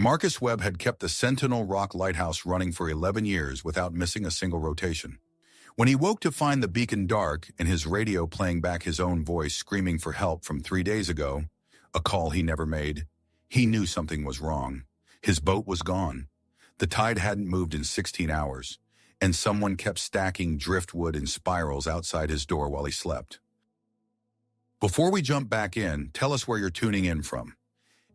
Marcus Webb had kept the Sentinel Rock Lighthouse running for 11 years without missing a single rotation. When he woke to find the beacon dark and his radio playing back his own voice screaming for help from 3 days ago, a call he never made, he knew something was wrong. His boat was gone. The tide hadn't moved in 16 hours, and someone kept stacking driftwood in spirals outside his door while he slept. Before we jump back in, tell us where you're tuning in from.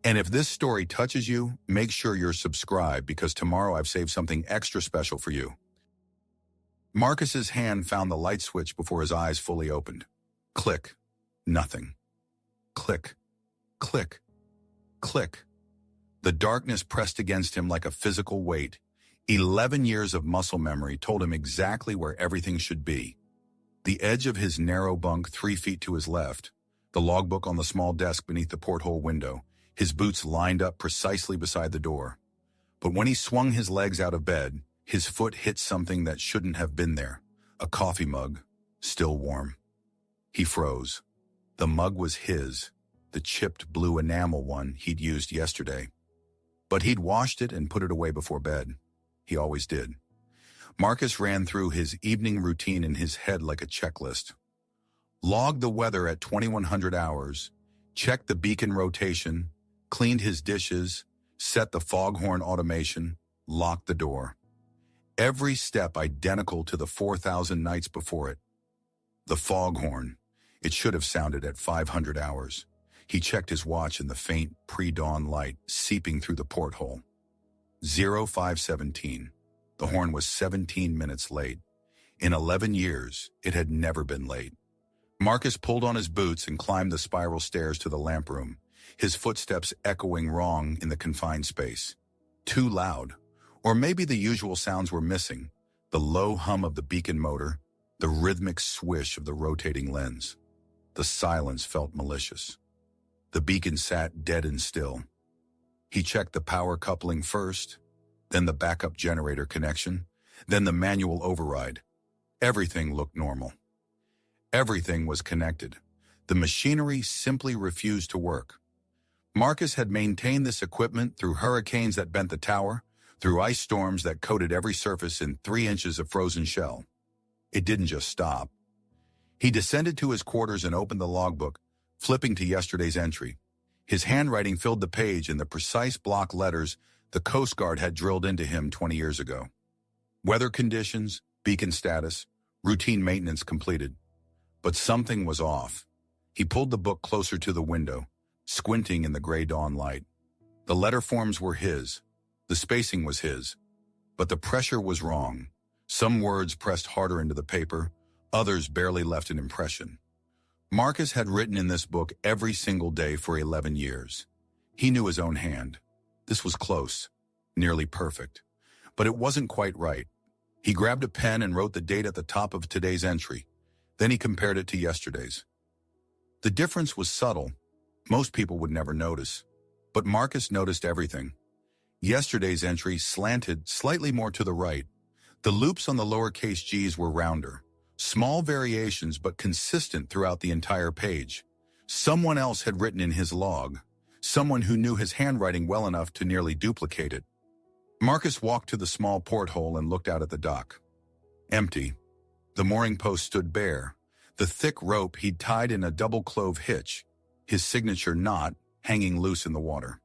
And if this story touches you, make sure you're subscribed because tomorrow I've saved something extra special for you. Marcus's hand found the light switch before his eyes fully opened. Click. Nothing. Click. Click. Click. The darkness pressed against him like a physical weight. 11 years of muscle memory told him exactly where everything should be. The edge of his narrow bunk 3 feet to his left, the logbook on the small desk beneath the porthole window, his boots lined up precisely beside the door. But when he swung his legs out of bed, his foot hit something that shouldn't have been there, a coffee mug, still warm. He froze. The mug was his, the chipped blue enamel one he'd used yesterday. But he'd washed it and put it away before bed. He always did. Marcus ran through his evening routine in his head like a checklist. Logged the weather at 2100 hours, checked the beacon rotation, cleaned his dishes, set the foghorn automation, locked the door. Every step identical to the 4,000 nights before it. The foghorn. It should have sounded at 500 hours. He checked his watch in the faint pre-dawn light seeping through the porthole. 0517. The horn was 17 minutes late. In 11 years, it had never been late. Marcus pulled on his boots and climbed the spiral stairs to the lamp room, his footsteps echoing wrong in the confined space. Too loud. Or maybe the usual sounds were missing, the low hum of the beacon motor, the rhythmic swish of the rotating lens. The silence felt malicious. The beacon sat dead and still. He checked the power coupling first, then the backup generator connection, then the manual override. Everything looked normal. Everything was connected. The machinery simply refused to work. Marcus had maintained this equipment through hurricanes that bent the tower, through ice storms that coated every surface in 3 inches of frozen shell. It didn't just stop. He descended to his quarters and opened the logbook, flipping to yesterday's entry. His handwriting filled the page in the precise block letters the Coast Guard had drilled into him 20 years ago. Weather conditions, beacon status, routine maintenance completed. But something was off. He pulled the book closer to the window, squinting in the gray dawn light. The letter forms were his. The spacing was his. But the pressure was wrong. Some words pressed harder into the paper, others barely left an impression. Marcus had written in this book every single day for 11 years. He knew his own hand. This was close, nearly perfect. But it wasn't quite right. He grabbed a pen and wrote the date at the top of today's entry. Then he compared it to yesterday's. The difference was subtle. Most people would never notice. But Marcus noticed everything. Yesterday's entry slanted slightly more to the right. The loops on the lowercase g's were rounder. Small variations but consistent throughout the entire page. Someone else had written in his log. Someone who knew his handwriting well enough to nearly duplicate it. Marcus walked to the small porthole and looked out at the dock. Empty. The mooring post stood bare. The thick rope he'd tied in a double-clove hitch, his signature knot hanging loose in the water.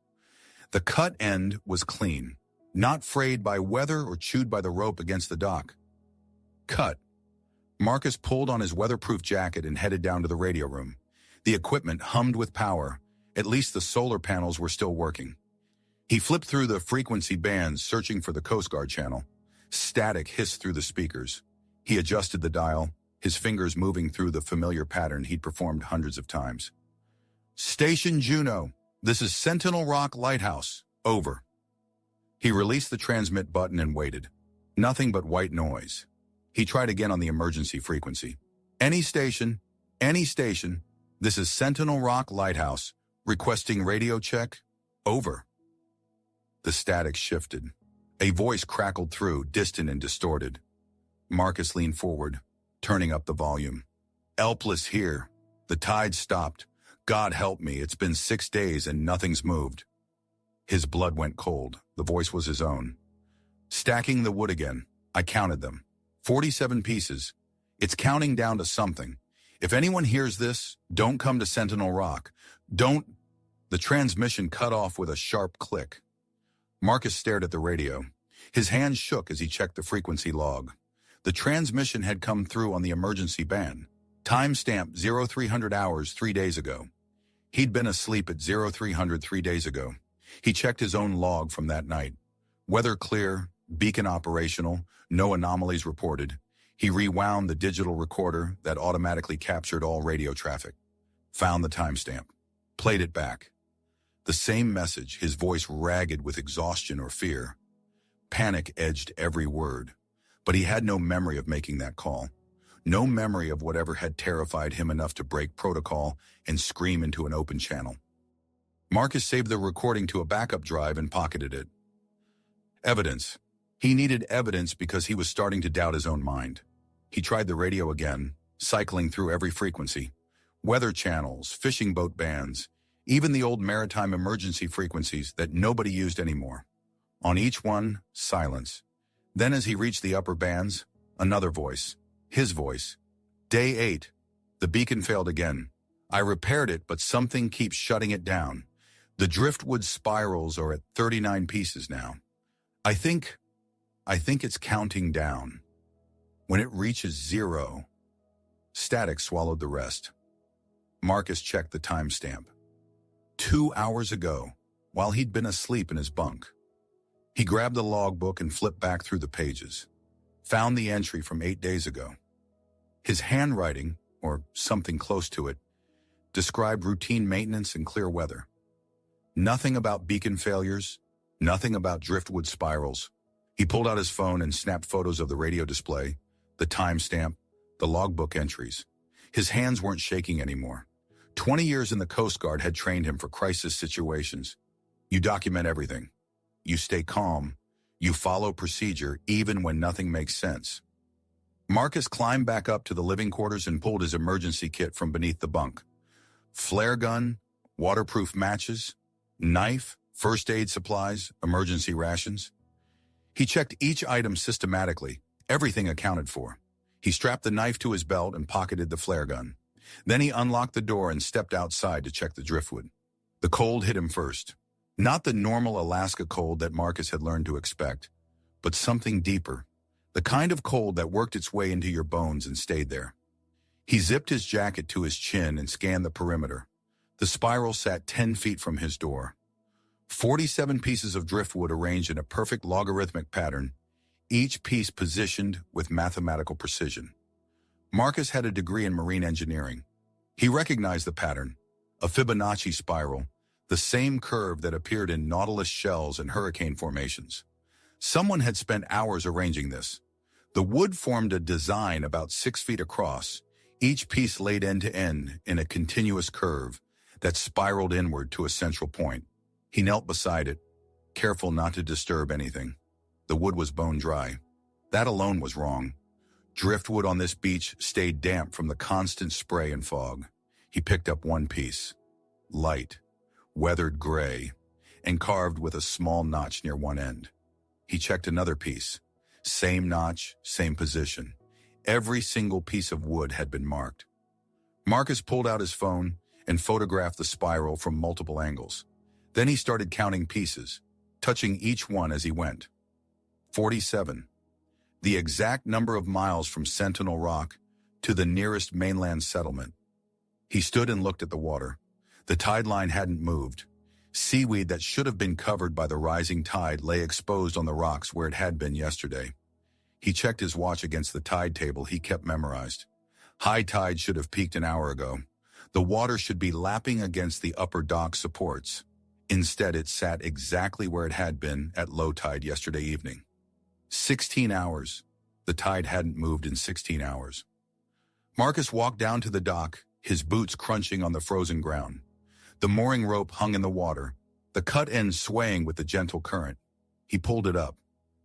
The cut end was clean, not frayed by weather or chewed by the rope against the dock. Cut. Marcus pulled on his weatherproof jacket and headed down to the radio room. The equipment hummed with power. At least the solar panels were still working. He flipped through the frequency bands, searching for the Coast Guard channel. Static hissed through the speakers. He adjusted the dial, his fingers moving through the familiar pattern he'd performed hundreds of times. Station Juno. This is Sentinel Rock Lighthouse. Over. He released the transmit button and waited. Nothing but white noise. He tried again on the emergency frequency. Any station. This is Sentinel Rock Lighthouse. Requesting radio check. Over. The static shifted. A voice crackled through, distant and distorted. Marcus leaned forward, turning up the volume. Helpless here. The tide stopped. God help me, it's been 6 days and nothing's moved. His blood went cold. The voice was his own. Stacking the wood again. I counted them. 47 pieces. It's counting down to something. If anyone hears this, don't come to Sentinel Rock. Don't... The transmission cut off with a sharp click. Marcus stared at the radio. His hands shook as he checked the frequency log. The transmission had come through on the emergency band. Timestamp 0300 hours 3 days ago. He'd been asleep at 0300 3 days ago. He checked his own log from that night. Weather clear, beacon operational, no anomalies reported. He rewound the digital recorder that automatically captured all radio traffic. Found the timestamp. Played it back. The same message, his voice ragged with exhaustion or fear. Panic edged every word. But he had no memory of making that call. No memory of whatever had terrified him enough to break protocol and scream into an open channel. Marcus saved the recording to a backup drive and pocketed it. Evidence. He needed evidence because he was starting to doubt his own mind. He tried the radio again, cycling through every frequency. Weather channels, fishing boat bands, even the old maritime emergency frequencies that nobody used anymore. On each one, silence. Then as he reached the upper bands, another voice. His voice. Day 8. The beacon failed again. I repaired it, but something keeps shutting it down. The Driftwood spirals are at 39 pieces now. I think it's counting down. When it reaches 0, static swallowed the rest. Marcus checked the timestamp. 2 hours ago, while he'd been asleep in his bunk. He grabbed the logbook and flipped back through the pages. Found the entry from 8 days ago. His handwriting, or something close to it, described routine maintenance and clear weather. Nothing about beacon failures, nothing about driftwood spirals. He pulled out his phone and snapped photos of the radio display, the timestamp, the logbook entries. His hands weren't shaking anymore. 20 years in the Coast Guard had trained him for crisis situations. You document everything. You stay calm. You follow procedure even when nothing makes sense. Marcus climbed back up to the living quarters and pulled his emergency kit from beneath the bunk. Flare gun, waterproof matches, knife, first aid supplies, emergency rations. He checked each item systematically, everything accounted for. He strapped the knife to his belt and pocketed the flare gun. Then he unlocked the door and stepped outside to check the driftwood. The cold hit him first. Not the normal Alaska cold that Marcus had learned to expect, but something deeper. The kind of cold that worked its way into your bones and stayed there. He zipped his jacket to his chin and scanned the perimeter. The spiral sat 10 feet from his door. 47 pieces of driftwood arranged in a perfect logarithmic pattern, each piece positioned with mathematical precision. Marcus had a degree in marine engineering. He recognized the pattern, a Fibonacci spiral, the same curve that appeared in nautilus shells and hurricane formations. Someone had spent hours arranging this. The wood formed a design about 6 feet across, each piece laid end to end in a continuous curve that spiraled inward to a central point. He knelt beside it, careful not to disturb anything. The wood was bone dry. That alone was wrong. Driftwood on this beach stayed damp from the constant spray and fog. He picked up one piece. Light, weathered gray, and carved with a small notch near one end. He checked another piece. Same notch, same position. Every single piece of wood had been marked. Marcus pulled out his phone and photographed the spiral from multiple angles. Then he started counting pieces, touching each one as he went. 47. The exact number of miles from Sentinel Rock to the nearest mainland settlement. He stood and looked at the water. The tide line hadn't moved. Seaweed that should have been covered by the rising tide lay exposed on the rocks where it had been yesterday. He checked his watch against the tide table he kept memorized. High tide should have peaked an hour ago. The water should be lapping against the upper dock supports. Instead, it sat exactly where it had been at low tide yesterday evening. 16 hours. The tide hadn't moved in 16 hours. Marcus walked down to the dock, his boots crunching on the frozen ground. The mooring rope hung in the water, the cut end swaying with the gentle current. He pulled it up.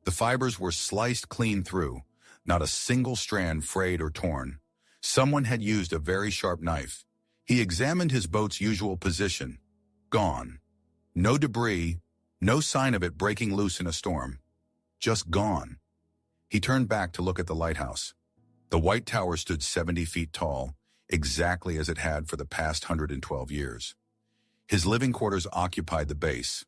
The fibers were sliced clean through, not a single strand frayed or torn. Someone had used a very sharp knife. He examined his boat's usual position. Gone. No debris, No sign of it breaking loose in a storm. Just gone. He turned back to look at the lighthouse. The white tower stood 70 feet tall, exactly as it had for the past 112 years. His living quarters occupied the base.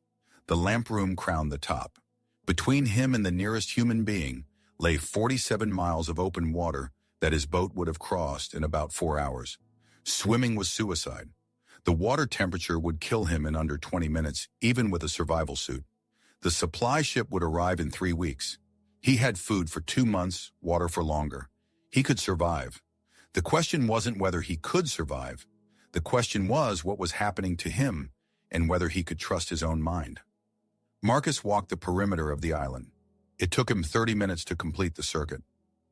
The lamp room crowned the top. Between him and the nearest human being lay 47 miles of open water that his boat would have crossed in about 4 hours. Swimming was suicide. The water temperature would kill him in under 20 minutes, even with a survival suit. The supply ship would arrive in 3 weeks. He had food for 2 months, water for longer. He could survive. The question wasn't whether he could survive. The question was what was happening to him and whether he could trust his own mind. Marcus walked the perimeter of the island. It took him 30 minutes to complete the circuit.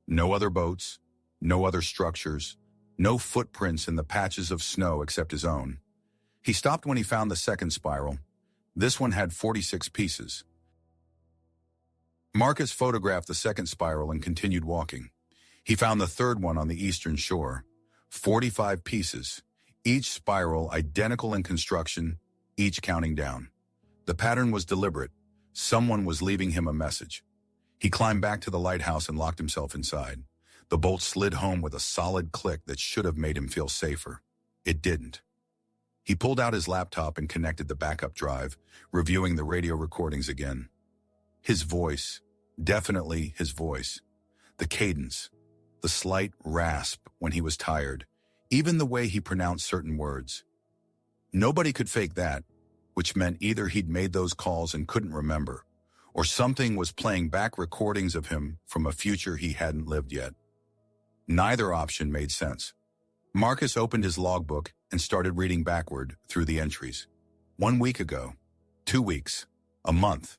No other boats, no other structures, no footprints in the patches of snow except his own. He stopped when he found the second spiral. This one had 46 pieces. Marcus photographed the second spiral and continued walking. He found the third one on the eastern shore. 45 pieces, each spiral identical in construction, each counting down. The pattern was deliberate. Someone was leaving him a message. He climbed back to the lighthouse and locked himself inside. The bolt slid home with a solid click that should have made him feel safer. It didn't. He pulled out his laptop and connected the backup drive, reviewing the radio recordings again. His voice, definitely his voice. The cadence, the slight rasp when he was tired, even the way he pronounced certain words. Nobody could fake that, which meant either he'd made those calls and couldn't remember, or something was playing back recordings of him from a future he hadn't lived yet. Neither option made sense. Marcus opened his logbook and started reading backward through the entries. 1 week ago, 2 weeks, a month.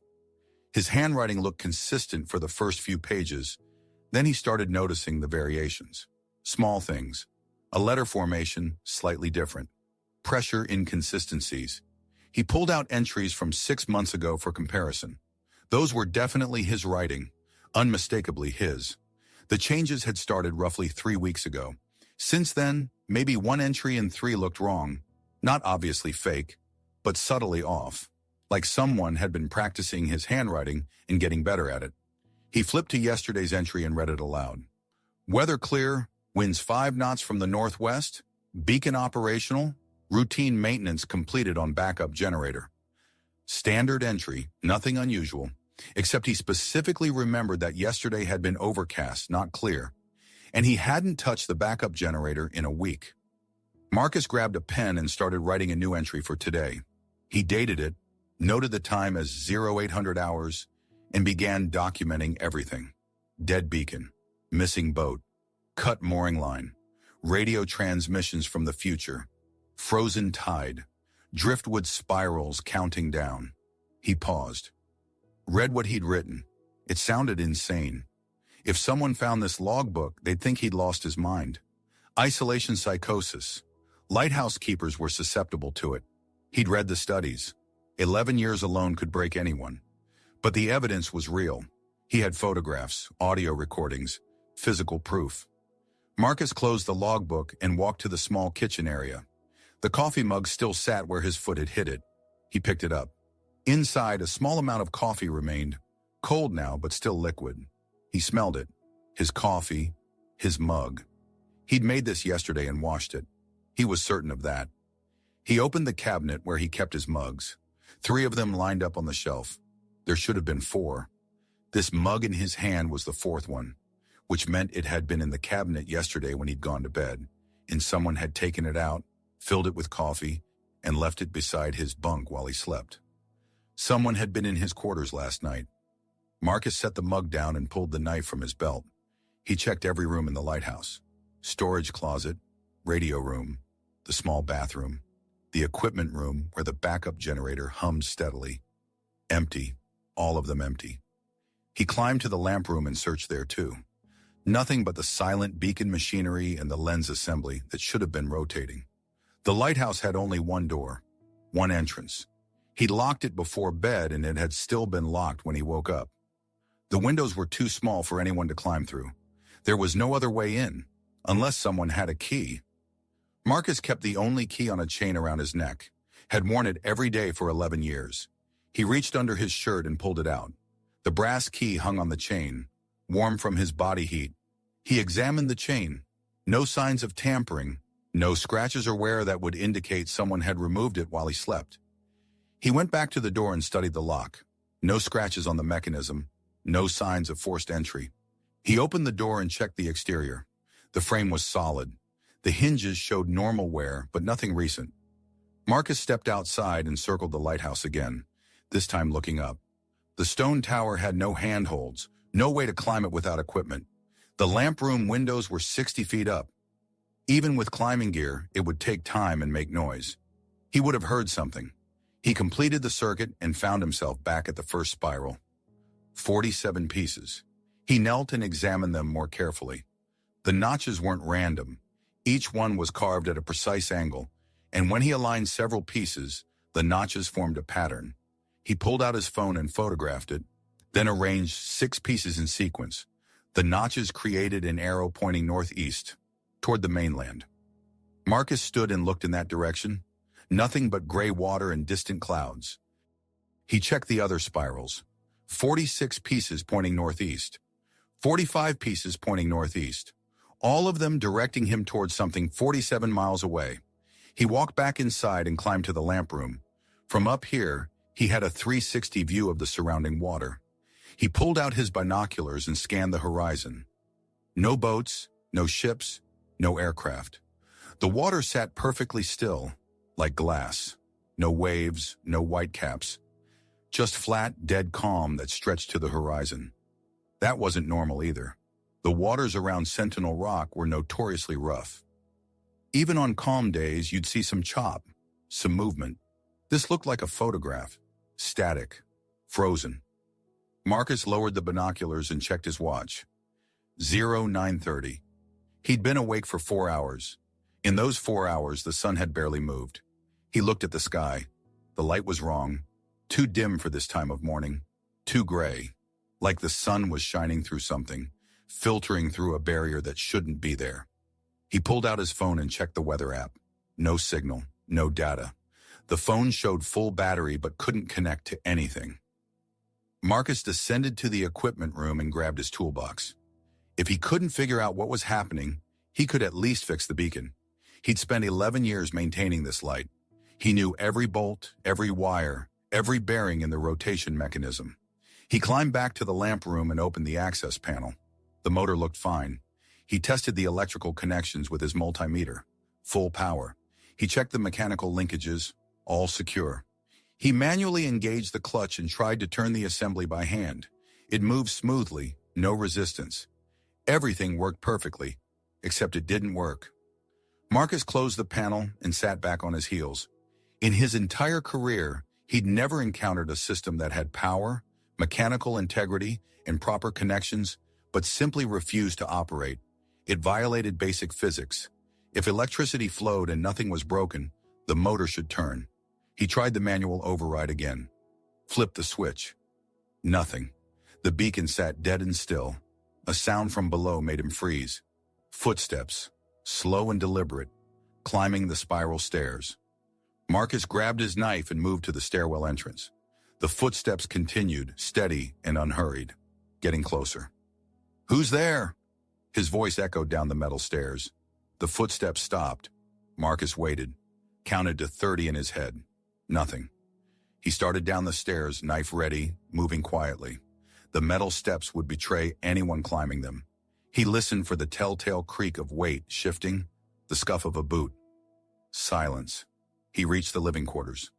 His handwriting looked consistent for the first few pages. Then he started noticing the variations. Small things. A letter formation slightly different. Pressure inconsistencies. He pulled out entries from 6 months ago for comparison. Those were definitely his writing, unmistakably his. The changes had started roughly 3 weeks ago. Since then, maybe 1 entry in 3 looked wrong. Not obviously fake, but subtly off. Like someone had been practicing his handwriting and getting better at it. He flipped to yesterday's entry and read it aloud. Weather clear, winds 5 knots from the northwest, beacon operational, routine maintenance completed on backup generator. Standard entry, nothing unusual, except he specifically remembered that yesterday had been overcast, not clear, and he hadn't touched the backup generator in a week. Marcus grabbed a pen and started writing a new entry for today. He dated it, noted the time as 0800 hours, and began documenting everything. Dead beacon, missing boat, cut mooring line, radio transmissions from the future, frozen tide, driftwood spirals counting down. He paused. Read what he'd written. It sounded insane. If someone found this logbook, they'd think he'd lost his mind. Isolation psychosis. Lighthouse keepers were susceptible to it. He'd read the studies. 11 years alone could break anyone. But the evidence was real. He had photographs, audio recordings, physical proof. Marcus closed the logbook and walked to the small kitchen area. The coffee mug still sat where his foot had hit it. He picked it up. Inside, a small amount of coffee remained, cold now but still liquid. He smelled it. His coffee, his mug. He'd made this yesterday and washed it. He was certain of that. He opened the cabinet where he kept his mugs. 3 of them lined up on the shelf. There should have been 4. This mug in his hand was the 4th one, which meant it had been in the cabinet yesterday when he'd gone to bed, and someone had taken it out, filled it with coffee, and left it beside his bunk while he slept. Someone had been in his quarters last night. Marcus set the mug down and pulled the knife from his belt. He checked every room in the lighthouse. Storage closet, radio room, the small bathroom, the equipment room where the backup generator hummed steadily. Empty, all of them empty. He climbed to the lamp room and searched there too. Nothing but the silent beacon machinery and the lens assembly that should have been rotating. The lighthouse had only 1 door, 1 entrance. He'd locked it before bed and it had still been locked when he woke up. The windows were too small for anyone to climb through. There was no other way in, unless someone had a key. Marcus kept the only key on a chain around his neck, had worn it every day for 11 years. He reached under his shirt and pulled it out. The brass key hung on the chain, warm from his body heat. He examined the chain. No signs of tampering, no scratches or wear that would indicate someone had removed it while he slept. He went back to the door and studied the lock. No scratches on the mechanism, no signs of forced entry. He opened the door and checked the exterior. The frame was solid. The hinges showed normal wear, but nothing recent. Marcus stepped outside and circled the lighthouse again, this time looking up. The stone tower had no handholds, no way to climb it without equipment. The lamp room windows were 60 feet up. Even with climbing gear, it would take time and make noise. He would have heard something. He completed the circuit and found himself back at the first spiral. 47 pieces. He knelt and examined them more carefully. The notches weren't random. Each one was carved at a precise angle, and when he aligned several pieces, the notches formed a pattern. He pulled out his phone and photographed it, then arranged 6 pieces in sequence. The notches created an arrow pointing northeast, toward the mainland. Marcus stood and looked in that direction. Nothing but gray water and distant clouds. He checked the other spirals. 46 pieces pointing northeast. 45 pieces pointing northeast. All of them directing him towards something 47 miles away. He walked back inside and climbed to the lamp room. From up here, he had a 360 view of the surrounding water. He pulled out his binoculars and scanned the horizon. No boats, no ships, no aircraft. The water sat perfectly still, like glass. No waves, no whitecaps. Just flat, dead calm that stretched to the horizon. That wasn't normal either. The waters around Sentinel Rock were notoriously rough. Even on calm days, you'd see some chop, some movement. This looked like a photograph. Static. Frozen. Marcus lowered the binoculars and checked his watch. 0930. He'd been awake for 4 hours. In those 4 hours, the sun had barely moved. He looked at the sky. The light was wrong. Too dim for this time of morning. Too gray. Like the sun was shining through something, filtering through a barrier that shouldn't be there. He pulled out his phone and checked the weather app. No signal, no data. The phone showed full battery but couldn't connect to anything. Marcus descended to the equipment room and grabbed his toolbox. If he couldn't figure out what was happening, he could at least fix the beacon. He'd spent 11 years maintaining this light. He knew every bolt, every wire, every bearing in the rotation mechanism. He climbed back to the lamp room and opened the access panel. The motor looked fine. He tested the electrical connections with his multimeter. Full power. He checked the mechanical linkages. All secure. He manually engaged the clutch and tried to turn the assembly by hand. It moved smoothly, no resistance. Everything worked perfectly, except it didn't work. Marcus closed the panel and sat back on his heels. In his entire career, he'd never encountered a system that had power, mechanical integrity, and proper connections, but simply refused to operate. It violated basic physics. If electricity flowed and nothing was broken, the motor should turn. He tried the manual override again. Flipped the switch. Nothing. The beacon sat dead and still. A sound from below made him freeze. Footsteps, slow and deliberate, climbing the spiral stairs. Marcus grabbed his knife and moved to the stairwell entrance. The footsteps continued, steady and unhurried, getting closer. "Who's there?" His voice echoed down the metal stairs. The footsteps stopped. Marcus waited, counted to 30 in his head. Nothing. He started down the stairs, knife ready, moving quietly. The metal steps would betray anyone climbing them. He listened for the telltale creak of weight shifting, the scuff of a boot. Silence. He reached the living quarters.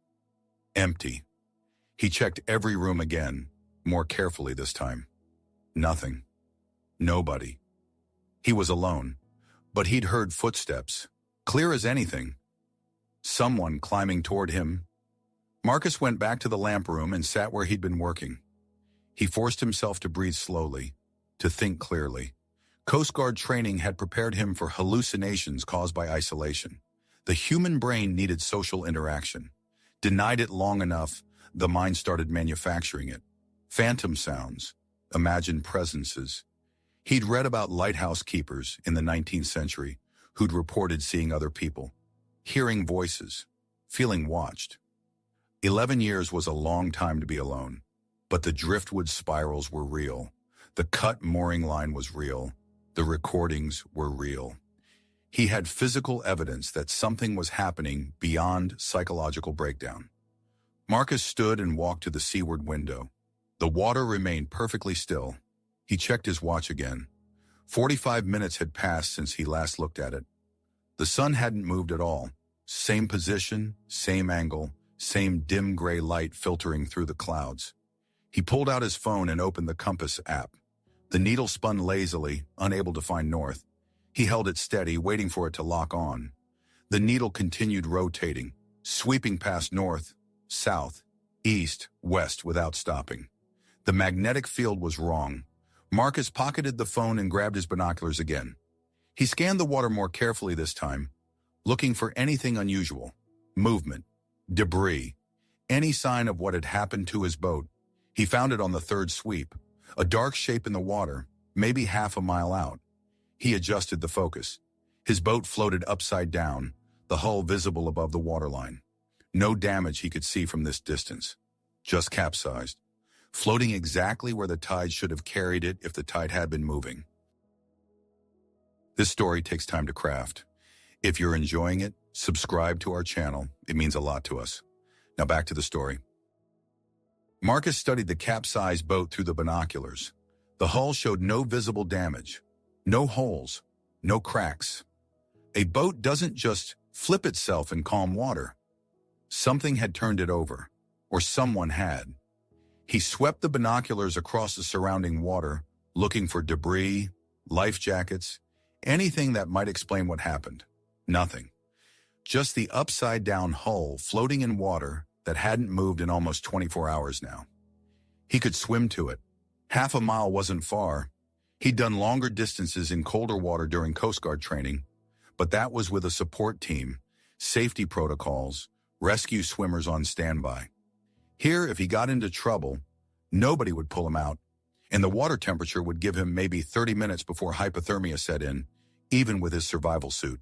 Empty. He checked every room again, more carefully this time. Nothing. Nobody. He was alone, but he'd heard footsteps, clear as anything. Someone climbing toward him. Marcus went back to the lamp room and sat where he'd been working. He forced himself to breathe slowly, to think clearly. Coast Guard training had prepared him for hallucinations caused by isolation. The human brain needed social interaction. Denied it long enough, the mind started manufacturing it. Phantom sounds, imagined presences. He'd read about lighthouse keepers in the 19th century who'd reported seeing other people, hearing voices, feeling watched. 11 years was a long time to be alone. But the Driftwood spirals were real. The cut mooring line was real. The recordings were real. He had physical evidence that something was happening beyond psychological breakdown. Marcus stood and walked to the seaward window. The water remained perfectly still. He checked his watch again. 45 minutes had passed since he last looked at it. The sun hadn't moved at all. Same position, same angle, same dim gray light filtering through the clouds. He pulled out his phone and opened the compass app. The needle spun lazily, unable to find north. He held it steady, waiting for it to lock on. The needle continued rotating, sweeping past north, south, east, west without stopping. The magnetic field was wrong. Marcus pocketed the phone and grabbed his binoculars again. He scanned the water more carefully this time, looking for anything unusual. Movement, debris, any sign of what had happened to his boat. He found it on the third sweep, a dark shape in the water, maybe half a mile out. He adjusted the focus. His boat floated upside down, the hull visible above the waterline. No damage he could see from this distance, just capsized, floating exactly where the tide should have carried it if the tide had been moving. This story takes time to craft. If you're enjoying it, subscribe to our channel. It means a lot to us. Now back to the story. Marcus studied the capsized boat through the binoculars. The hull showed no visible damage, no holes, no cracks. A boat doesn't just flip itself in calm water. Something had turned it over, or someone had. He swept the binoculars across the surrounding water, looking for debris, life jackets, anything that might explain what happened. Nothing. Just the upside-down hull floating in water that hadn't moved in almost 24 hours now. He could swim to it. Half a mile wasn't far. He'd done longer distances in colder water during Coast Guard training, but that was with a support team, safety protocols, rescue swimmers on standby. Here, if he got into trouble, nobody would pull him out, and the water temperature would give him maybe 30 minutes before hypothermia set in, even with his survival suit.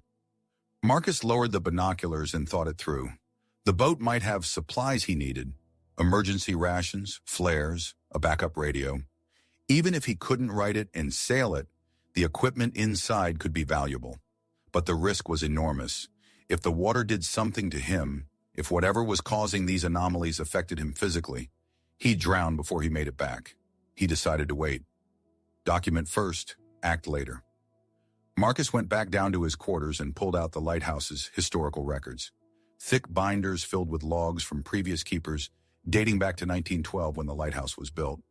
Marcus lowered the binoculars and thought it through. The boat might have supplies he needed, emergency rations, flares, a backup radio. Even if he couldn't ride it and sail it, the equipment inside could be valuable. But the risk was enormous. If the water did something to him, if whatever was causing these anomalies affected him physically, he'd drown before he made it back. He decided to wait. Document first, act later. Marcus went back down to his quarters and pulled out the Lighthouse's historical records. Thick binders filled with logs from previous keepers, dating back to 1912 when the lighthouse was built.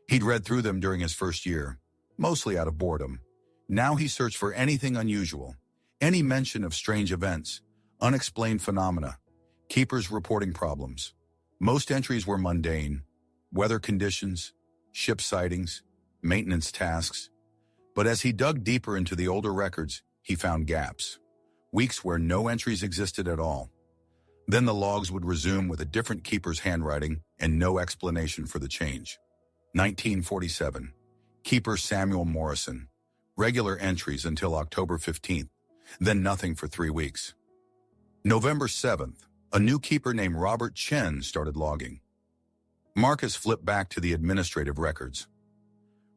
He'd read through them during his first year, mostly out of boredom. Now he searched for anything unusual, any mention of strange events, unexplained phenomena, keepers reporting problems. Most entries were mundane, weather conditions, ship sightings, maintenance tasks. But as he dug deeper into the older records, he found gaps, weeks where no entries existed at all. Then the logs would resume with a different keeper's handwriting and no explanation for the change. 1947. Keeper Samuel Morrison. Regular entries until October 15th, then nothing for 3 weeks. November 7th. A new keeper named Robert Chen started logging. Marcus flipped back to the administrative records.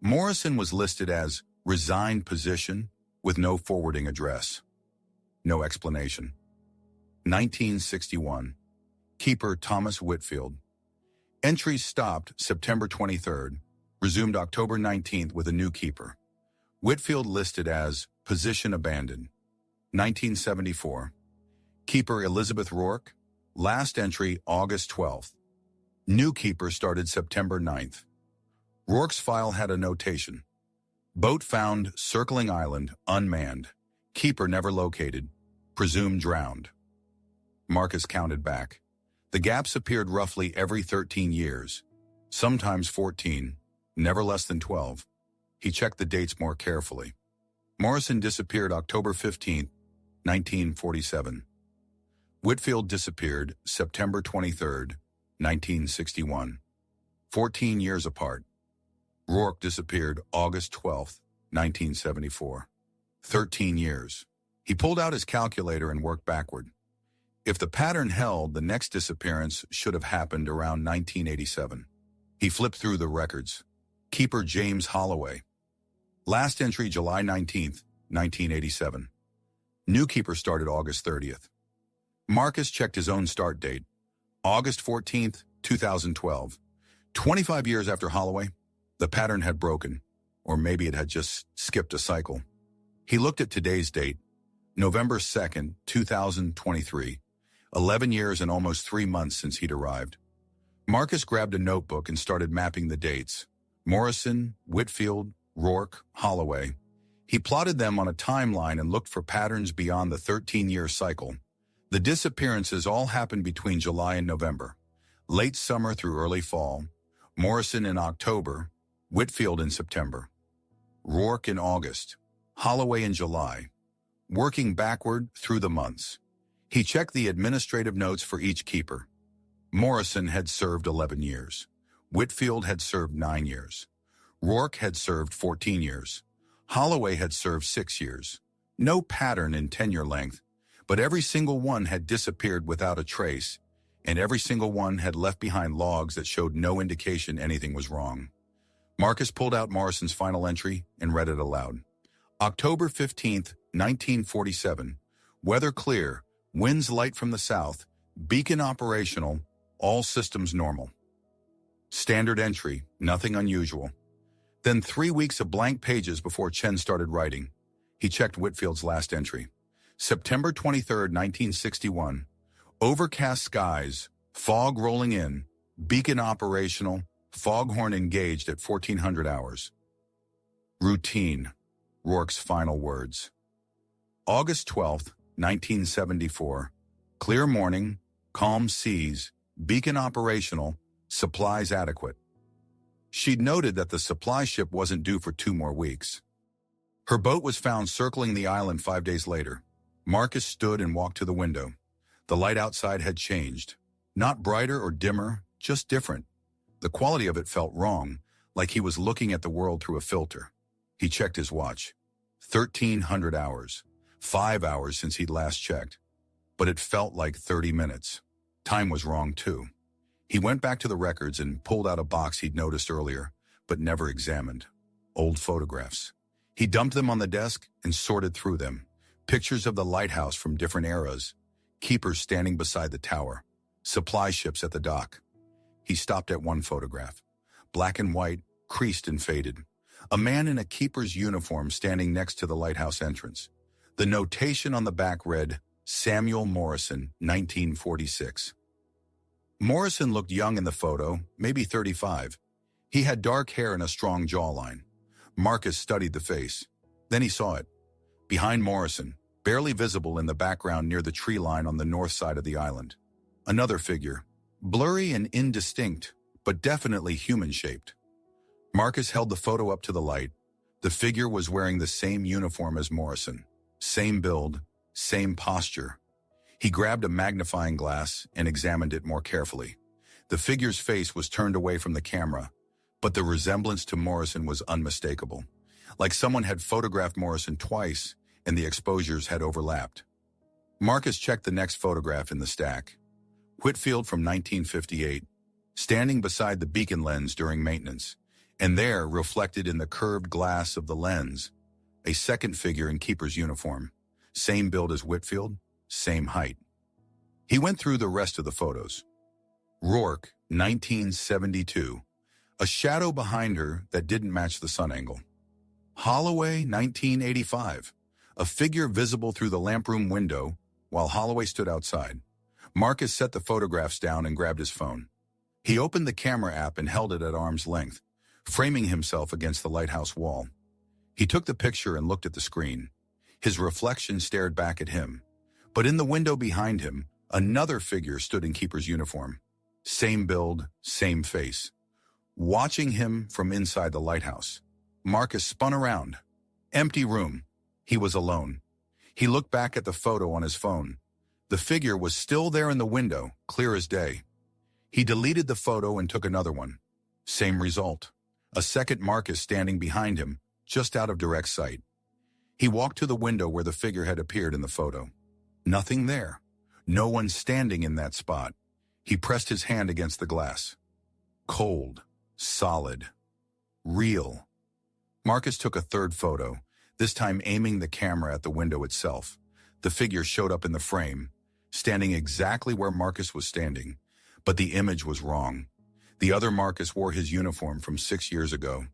Morrison was listed as resigned position with no forwarding address. No explanation. 1961. Keeper Thomas Whitfield. Entries stopped September 23rd, resumed October 19th with a new keeper. Whitfield listed as position abandoned. 1974. Keeper Elizabeth Rourke. Last entry August 12th. New keeper started September 9th. Rourke's file had a notation. Boat found circling island, unmanned. Keeper never located. Presumed drowned. Marcus counted back. The gaps appeared roughly every 13 years, sometimes 14, never less than 12. He checked the dates more carefully. Morrison disappeared October 15, 1947. Whitfield disappeared September 23, 1961. 14 years apart. Rourke disappeared August 12, 1974. 13 years. He pulled out his calculator and worked backward. If the pattern held, the next disappearance should have happened around 1987. He flipped through the records. Keeper James Holloway. Last entry July 19th, 1987. New keeper started August 30th. Marcus checked his own start date. August 14th, 2012. 25 years after Holloway, the pattern had broken, or maybe it had just skipped a cycle. He looked at today's date, November 2nd, 2023, 11 years and almost 3 months since he'd arrived. Marcus grabbed a notebook and started mapping the dates. Morrison, Whitfield, Rourke, Holloway. He plotted them on a timeline and looked for patterns beyond the 13-year cycle. The disappearances all happened between July and November, late summer through early fall, Morrison in October, Whitfield in September, Rourke in August, Holloway in July, working backward through the months. He checked the administrative notes for each keeper. Morrison had served 11 years. Whitfield had served 9 years. Rourke had served 14 years. Holloway had served 6 years. No pattern in tenure length, but every single one had disappeared without a trace, and every single one had left behind logs that showed no indication anything was wrong. Marcus pulled out Morrison's final entry and read it aloud. October 15th, 1947. Weather clear. Winds light from the south. Beacon operational. All systems normal. Standard entry. Nothing unusual. Then 3 weeks of blank pages before Chen started writing. He checked Whitfield's last entry. September 23rd, 1961. Overcast skies. Fog rolling in. Beacon operational. Foghorn engaged at 1400 hours. Routine. Rourke's final words. August 12th, 1974. Clear morning. Calm seas. Beacon operational. Supplies adequate. She'd noted that the supply ship wasn't due for 2 more weeks. Her boat was found circling the island 5 days later. Marcus stood and walked to the window. The light outside had changed. Not brighter or dimmer, just different. The quality of it felt wrong, like he was looking at the world through a filter. He checked his watch. 1,300 hours. 5 hours since he'd last checked. But it felt like 30 minutes. Time was wrong, too. He went back to the records and pulled out a box he'd noticed earlier, but never examined. Old photographs. He dumped them on the desk and sorted through them. Pictures of the lighthouse from different eras. Keepers standing beside the tower. Supply ships at the dock. He stopped at one photograph. Black and white, creased and faded. A man in a keeper's uniform standing next to the lighthouse entrance. The notation on the back read, Samuel Morrison, 1946. Morrison looked young in the photo, maybe 35. He had dark hair and a strong jawline. Marcus studied the face. Then he saw it. Behind Morrison, barely visible in the background near the tree line on the north side of the island. Another figure, blurry and indistinct, but definitely human-shaped. Marcus held the photo up to the light. The figure was wearing the same uniform as Morrison. Same build, same posture. He grabbed a magnifying glass and examined it more carefully. The figure's face was turned away from the camera, but the resemblance to Morrison was unmistakable. Like someone had photographed Morrison twice and the exposures had overlapped. Marcus checked the next photograph in the stack. Whitfield from 1958, standing beside the beacon lens during maintenance, and there, reflected in the curved glass of the lens, a second figure in keeper's uniform. Same build as Whitfield, same height. He went through the rest of the photos. Rourke, 1972, a shadow behind her that didn't match the sun angle. Holloway, 1985, a figure visible through the lamproom window while Holloway stood outside. Marcus set the photographs down and grabbed his phone. He opened the camera app and held it at arm's length, framing himself against the lighthouse wall. He took the picture and looked at the screen. His reflection stared back at him. But in the window behind him, another figure stood in keeper's uniform. Same build, same face. Watching him from inside the lighthouse, Marcus spun around. Empty room. He was alone. He looked back at the photo on his phone. The figure was still there in the window, clear as day. He deleted the photo and took another one. Same result. A second Marcus standing behind him, just out of direct sight. He walked to the window where the figure had appeared in the photo. Nothing there. No one standing in that spot. He pressed his hand against the glass. Cold, solid, real. Marcus took a third photo, this time aiming the camera at the window itself. The figure showed up in the frame, standing exactly where Marcus was standing, but the image was wrong. The other Marcus wore his uniform from 6 years ago,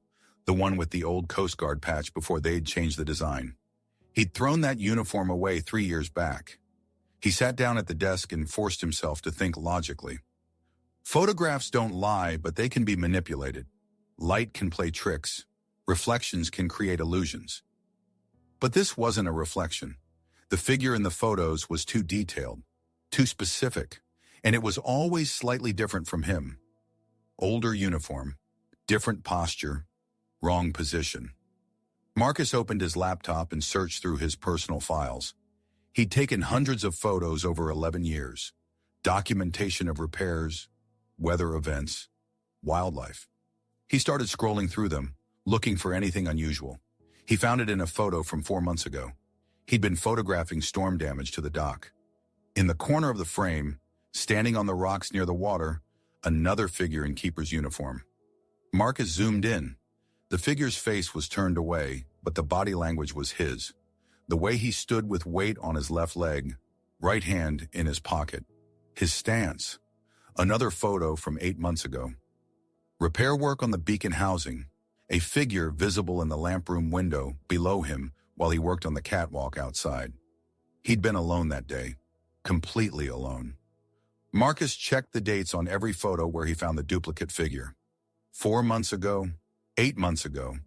the one with the old Coast Guard patch before they'd changed the design. He'd thrown that uniform away 3 years back. He sat down at the desk and forced himself to think logically. Photographs don't lie, but they can be manipulated. Light can play tricks. Reflections can create illusions. But this wasn't a reflection. The figure in the photos was too detailed, too specific, and it was always slightly different from him. Older uniform, different posture, wrong position. Marcus opened his laptop and searched through his personal files. He'd taken hundreds of photos over 11 years. Documentation of repairs, weather events, wildlife. He started scrolling through them, looking for anything unusual. He found it in a photo from 4 months ago. He'd been photographing storm damage to the dock. In the corner of the frame, standing on the rocks near the water, another figure in keeper's uniform. Marcus zoomed in. The figure's face was turned away, but the body language was his. The way he stood with weight on his left leg, right hand in his pocket. His stance. Another photo from 8 months ago. Repair work on the beacon housing. A figure visible in the lamp room window below him while he worked on the catwalk outside. He'd been alone that day. Completely alone. Marcus checked the dates on every photo where he found the duplicate figure. 4 months ago, 8 months ago,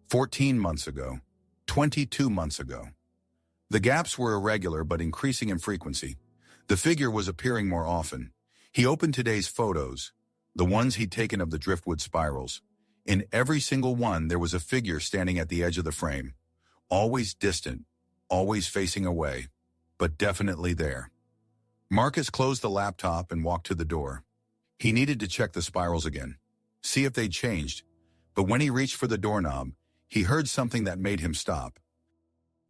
14 months ago, 22 months ago. The gaps were irregular but increasing in frequency. The figure was appearing more often. He opened today's photos, the ones he'd taken of the Driftwood spirals. In every single one, there was a figure standing at the edge of the frame. Always distant, always facing away, but definitely there. Marcus closed the laptop and walked to the door. He needed to check the spirals again, see if they'd changed, but when he reached for the doorknob, he heard something that made him stop.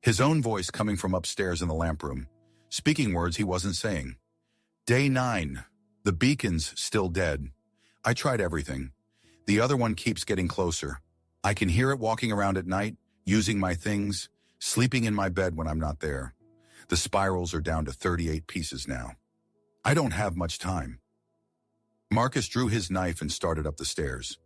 His own voice coming from upstairs in the lamp room, speaking words he wasn't saying. Day 9. The beacon's still dead. I tried everything. The other one keeps getting closer. I can hear it walking around at night, using my things, sleeping in my bed when I'm not there. The spirals are down to 38 pieces now. I don't have much time. Marcus drew his knife and started up the stairs.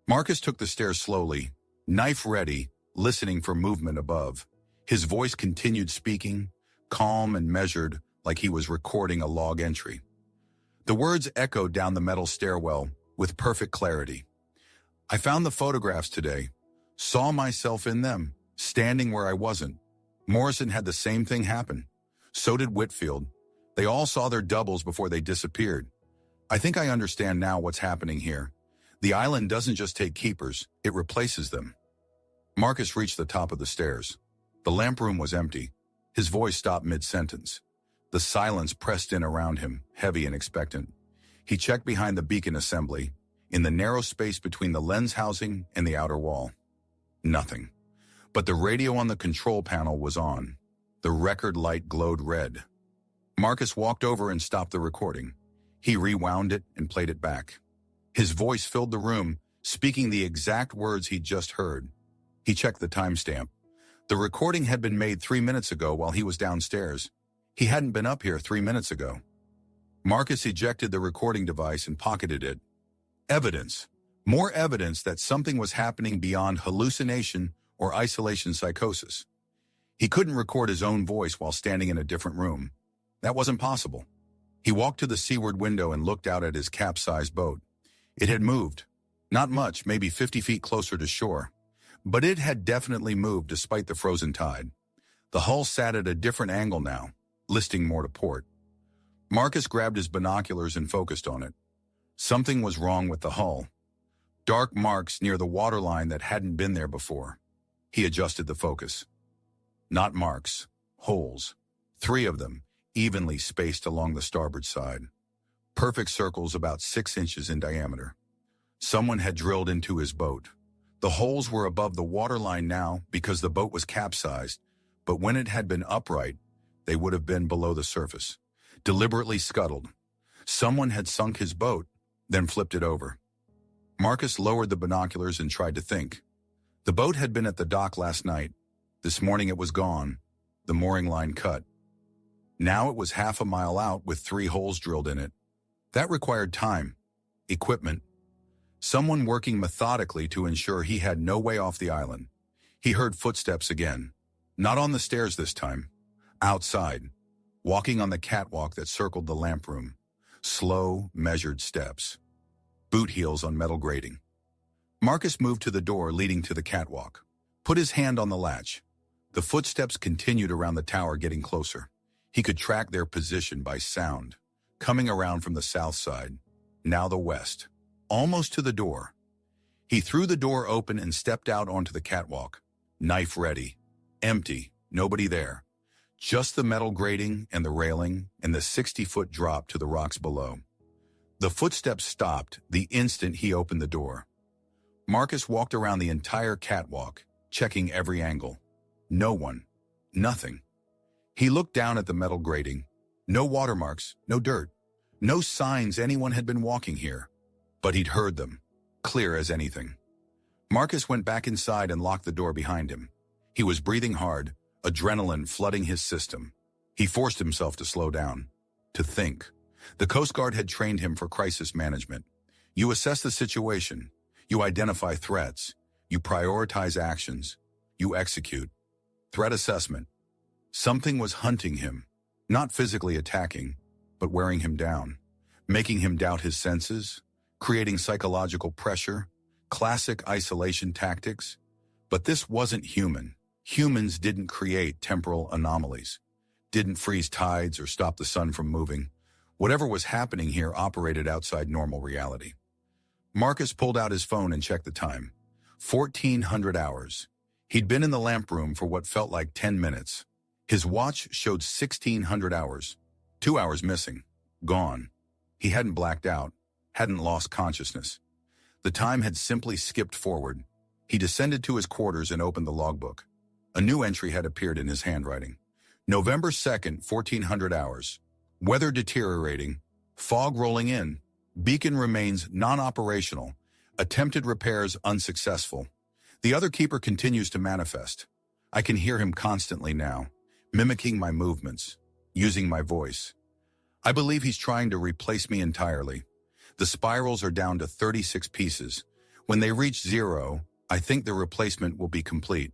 Marcus took the stairs slowly, knife ready, listening for movement above. His voice continued speaking, calm and measured, like he was recording a log entry. The words echoed down the metal stairwell with perfect clarity. I found the photographs today, saw myself in them, standing where I wasn't. Morrison had the same thing happen. So did Whitfield. They all saw their doubles before they disappeared. I think I understand now what's happening here. The island doesn't just take keepers, it replaces them. Marcus reached the top of the stairs. The lamp room was empty. His voice stopped mid-sentence. The silence pressed in around him, heavy and expectant. He checked behind the beacon assembly, in the narrow space between the lens housing and the outer wall. Nothing. But the radio on the control panel was on. The record light glowed red. Marcus walked over and stopped the recording. He rewound it and played it back. His voice filled the room, speaking the exact words he'd just heard. He checked the timestamp. The recording had been made 3 minutes ago while he was downstairs. He hadn't been up here 3 minutes ago. Marcus ejected the recording device and pocketed it. Evidence. More evidence that something was happening beyond hallucination or isolation psychosis. He couldn't record his own voice while standing in a different room. That wasn't possible. He walked to the seaward window and looked out at his capsized boat. It had moved. Not much, maybe 50 feet closer to shore. But it had definitely moved despite the frozen tide. The hull sat at a different angle now, listing more to port. Marcus grabbed his binoculars and focused on it. Something was wrong with the hull. Dark marks near the waterline that hadn't been there before. He adjusted the focus. Not marks, holes. 3 of them, evenly spaced along the starboard side. Perfect circles about 6 inches in diameter. Someone had drilled into his boat. The holes were above the waterline now because the boat was capsized, but when it had been upright, they would have been below the surface, deliberately scuttled. Someone had sunk his boat, then flipped it over. Marcus lowered the binoculars and tried to think. The boat had been at the dock last night. This morning it was gone, the mooring line cut. Now it was half a mile out with 3 holes drilled in it. That required time, equipment, someone working methodically to ensure he had no way off the island. He heard footsteps again, not on the stairs this time, outside, walking on the catwalk that circled the lamp room. Slow, measured steps. Boot heels on metal grating. Marcus moved to the door leading to the catwalk, put his hand on the latch. The footsteps continued around the tower, getting closer. He could track their position by sound, coming around from the south side, now the west, almost to the door. He threw the door open and stepped out onto the catwalk, knife ready, empty, nobody there. Just the metal grating and the railing and the 60-foot drop to the rocks below. The footsteps stopped the instant he opened the door. Marcus walked around the entire catwalk, checking every angle. No one. Nothing. He looked down at the metal grating. No watermarks, no dirt, no signs anyone had been walking here. But he'd heard them, clear as anything. Marcus went back inside and locked the door behind him. He was breathing hard, adrenaline flooding his system. He forced himself to slow down, to think. The Coast Guard had trained him for crisis management. You assess the situation, you identify threats, you prioritize actions, you execute. Threat assessment. Something was hunting him, not physically attacking, but wearing him down, making him doubt his senses, creating psychological pressure, classic isolation tactics. But this wasn't human. Humans didn't create temporal anomalies, didn't freeze tides or stop the sun from moving. Whatever was happening here operated outside normal reality. Marcus pulled out his phone and checked the time. 1,400 hours. He'd been in the lamp room for what felt like 10 minutes. His watch showed 1,600 hours. 2 hours missing. Gone. He hadn't blacked out, hadn't lost consciousness. The time had simply skipped forward. He descended to his quarters and opened the logbook. A new entry had appeared in his handwriting. November 2nd, 1,400 hours. Weather deteriorating. Fog rolling in. Beacon remains non-operational. Attempted repairs unsuccessful. The other keeper continues to manifest. I can hear him constantly now, mimicking my movements, using my voice. I believe he's trying to replace me entirely. The spirals are down to 36 pieces. When they reach 0, I think the replacement will be complete.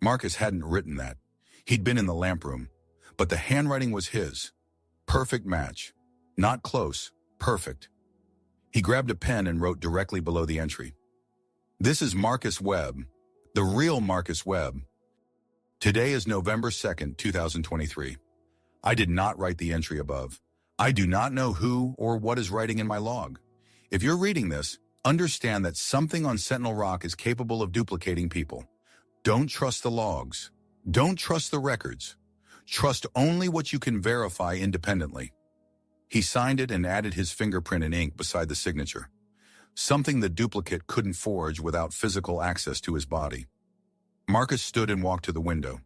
Marcus hadn't written that. He'd been in the lamp room, but the handwriting was his. Perfect match. Not close, perfect. He grabbed a pen and wrote directly below the entry. This is Marcus Webb, the real Marcus Webb. Today is November 2nd, 2023. I did not write the entry above. I do not know who or what is writing in my log. If you're reading this, understand that something on Sentinel Rock is capable of duplicating people. Don't trust the logs. Don't trust the records. Trust only what you can verify independently. He signed it and added his fingerprint in ink beside the signature. Something the duplicate couldn't forge without physical access to his body. Marcus stood and walked to the window.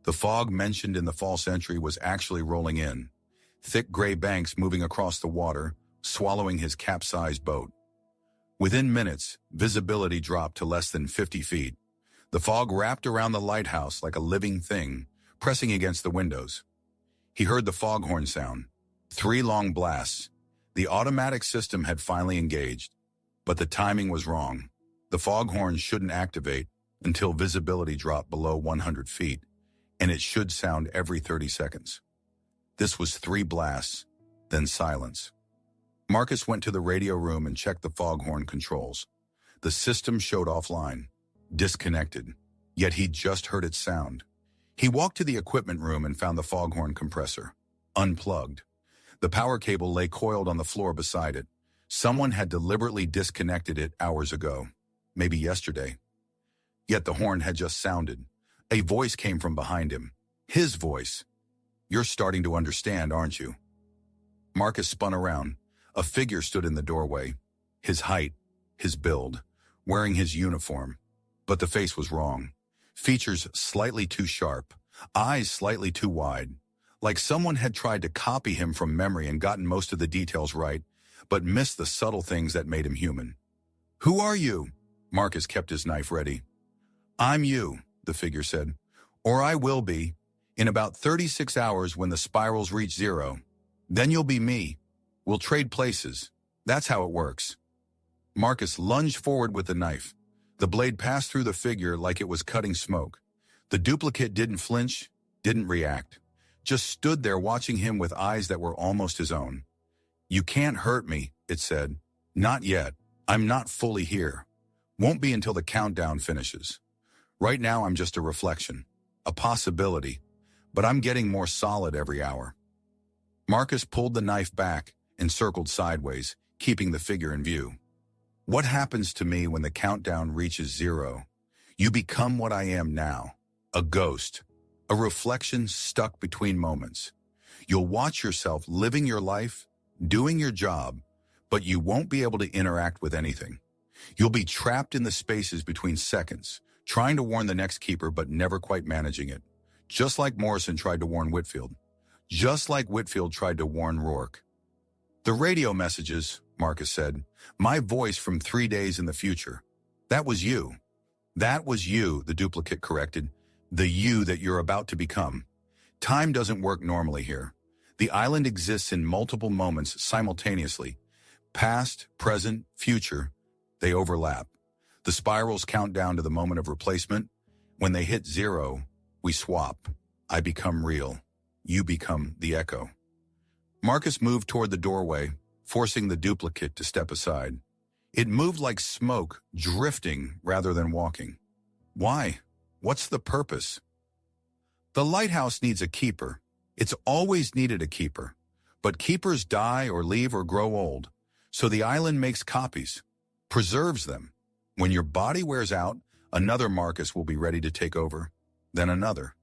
The fog mentioned in the false entry was actually rolling in. Thick gray banks moving across the water, swallowing his capsized boat. Within minutes, visibility dropped to less than 50 feet. The fog wrapped around the lighthouse like a living thing, pressing against the windows. He heard the foghorn sound. 3 long blasts. The automatic system had finally engaged. But the timing was wrong. The foghorn shouldn't activate until visibility dropped below 100 feet, and it should sound every 30 seconds. This was 3 blasts, then silence. Marcus went to the radio room and checked the foghorn controls. The system showed offline, disconnected, yet he'd just heard its sound. He walked to the equipment room and found the foghorn compressor, unplugged. The power cable lay coiled on the floor beside it. Someone had deliberately disconnected it hours ago, maybe yesterday. Yet the horn had just sounded. A voice came from behind him. His voice. You're starting to understand, aren't you? Marcus spun around. A figure stood in the doorway. His height, his build, wearing his uniform. But the face was wrong. Features slightly too sharp, eyes slightly too wide, like someone had tried to copy him from memory and gotten most of the details right, but missed the subtle things that made him human. "Who are you?" Marcus kept his knife ready. "I'm you," the figure said. "Or I will be, in about 36 hours when the spirals reach zero. Then you'll be me. We'll trade places. That's how it works." Marcus lunged forward with the knife. The blade passed through the figure like it was cutting smoke. The duplicate didn't flinch, didn't react, just stood there watching him with eyes that were almost his own. "You can't hurt me," it said. "Not yet. I'm not fully here. Won't be until the countdown finishes. Right now I'm just a reflection, a possibility, but I'm getting more solid every hour." Marcus pulled the knife back and circled sideways, keeping the figure in view. "What happens to me when the countdown reaches zero? You become what I am now, a ghost, a reflection stuck between moments. You'll watch yourself living your life, doing your job, but you won't be able to interact with anything. You'll be trapped in the spaces between seconds, trying to warn the next keeper but never quite managing it. Just like Morrison tried to warn Whitfield. Just like Whitfield tried to warn Rourke. "The radio messages," Marcus said. "My voice from 3 days in the future. That was you." "That was you," the duplicate corrected. "The you that you're about to become. Time doesn't work normally here. The island exists in multiple moments simultaneously. Past, present, future. They overlap. The spirals count down to the moment of replacement. When they hit zero, we swap. I become real. You become the echo." Marcus moved toward the doorway, forcing the duplicate to step aside. It moved like smoke, drifting rather than walking. "Why? What's the purpose?" "The lighthouse needs a keeper. It's always needed a keeper. But keepers die or leave or grow old. So the island makes copies, preserves them. When your body wears out, another Marcus will be ready to take over. Then another.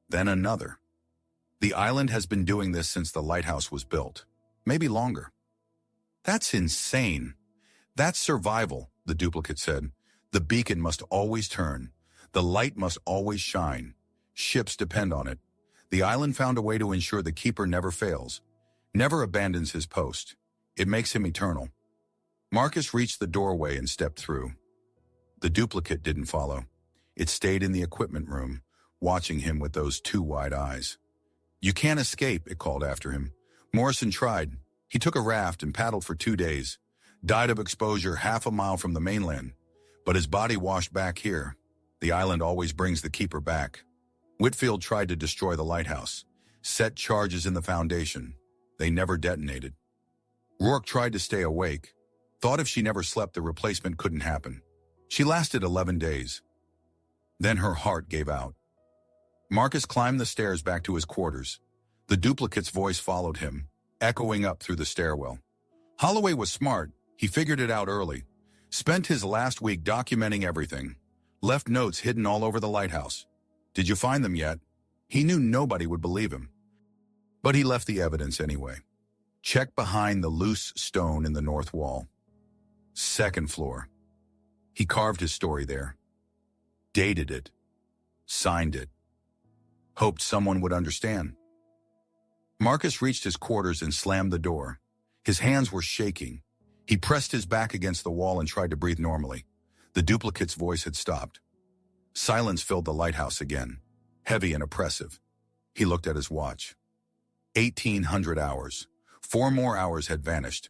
Then another. The island has been doing this since the lighthouse was built. Maybe longer." "That's insane." "That's survival," the duplicate said. "The beacon must always turn. The light must always shine. Ships depend on it. The island found a way to ensure the keeper never fails, never abandons his post. It makes him eternal." Marcus reached the doorway and stepped through. The duplicate didn't follow. It stayed in the equipment room, watching him with those two wide eyes. "You can't escape," it called after him. Morrison tried. He took a raft and paddled for 2 days, died of exposure half a mile from the mainland, but his body washed back here. The island always brings the keeper back. Whitfield tried to destroy the lighthouse, set charges in the foundation. They never detonated. Rourke tried to stay awake, thought if she never slept the replacement couldn't happen. She lasted 11 days. Then her heart gave out. Marcus climbed the stairs back to his quarters. The duplicate's voice followed him, echoing up through the stairwell. Holloway was smart. He figured it out early. Spent his last week documenting everything. Left notes hidden all over the lighthouse. "Did you find them yet?" He knew nobody would believe him. But he left the evidence anyway. Check behind the loose stone in the north wall. Second floor. He carved his story there. Dated it. Signed it. Hoped someone would understand. Marcus reached his quarters and slammed the door. His hands were shaking. He pressed his back against the wall and tried to breathe normally. The duplicate's voice had stopped. Silence filled the lighthouse again, heavy and oppressive. He looked at his watch. 1,800 hours. 4 more hours had vanished.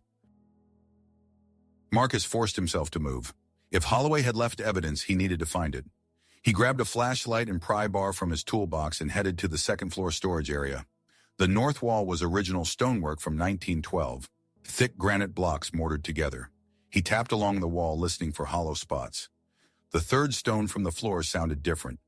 Marcus forced himself to move. If Holloway had left evidence, he needed to find it. He grabbed a flashlight and pry bar from his toolbox and headed to the second-floor storage area. The north wall was original stonework from 1912, thick granite blocks mortared together. He tapped along the wall, listening for hollow spots. The third stone from the floor sounded different.